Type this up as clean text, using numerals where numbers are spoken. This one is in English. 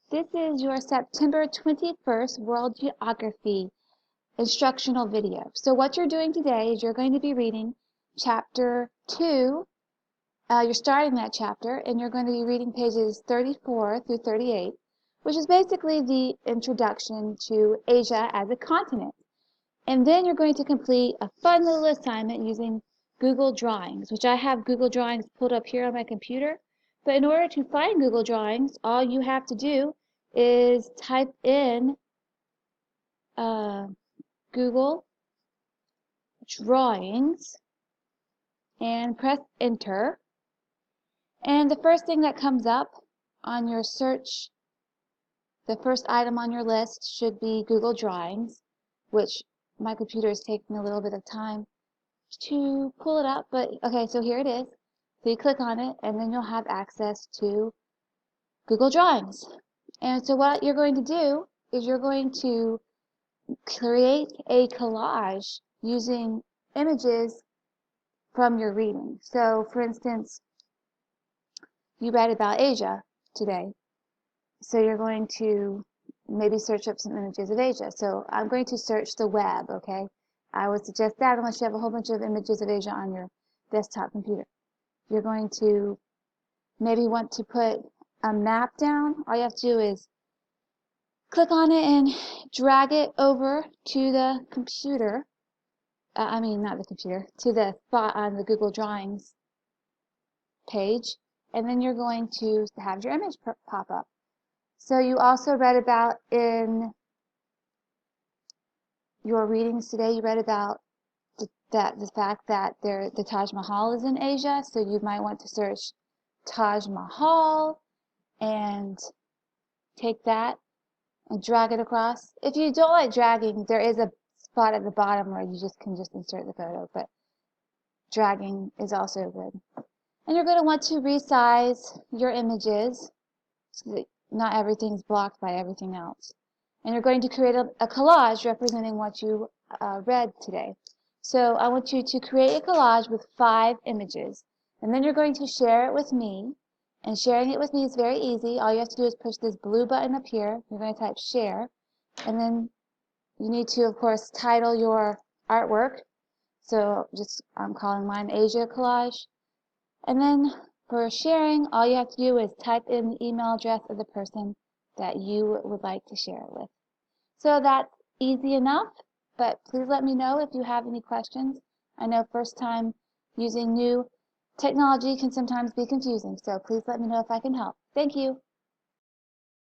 This is your September 21st World Geography instructional video. So what you're doing today is you're going to be reading chapter 2. You're starting that chapter and you're going to be reading pages 34 through 38, which is basically the introduction to Asia as a continent. And then you're going to complete a fun little assignment using Google Drawings, which I have Google Drawings pulled up here on my computer. But in order to find Google Drawings, all you have to do is type in Google Drawings and press enter. And the first thing that comes up on your search, the first item on your list should be Google Drawings, which my computer is taking a little bit of time to pull it up, but okay, so here it is. So you click on it and then you'll have access to Google Drawings. And so what you're going to do is you're going to create a collage using images from your reading. So for instance, you read about Asia today. So you're going to maybe search up some images of Asia. So I'm going to search the web, okay? I would suggest that unless you have a whole bunch of images of Asia on your desktop computer. You're going to maybe want to put a map down. All you have to do is click on it and drag it over to the computer. Not the computer, to the spot on the Google Drawings page. And then you're going to have your image pop up. So you also read about in your readings today, you read about the fact that the Taj Mahal is in Asia, so you might want to search Taj Mahal and take that and drag it across. If you don't like dragging, there is a spot at the bottom where you can just insert the photo, but dragging is also good. And you're going to want to resize your images so that not everything's blocked by everything else. And you're going to create a collage representing what you read today. So I want you to create a collage with 5 images. And then you're going to share it with me. And sharing it with me is very easy. All you have to do is push this blue button up here. You're going to type share. And then you need to, of course, title your artwork. So I'm calling mine Asia Collage. And then for sharing, all you have to do is type in the email address of the person that you would like to share it with. So that's easy enough, but please let me know if you have any questions. I know first time using new technology can sometimes be confusing, so please let me know if I can help. Thank you.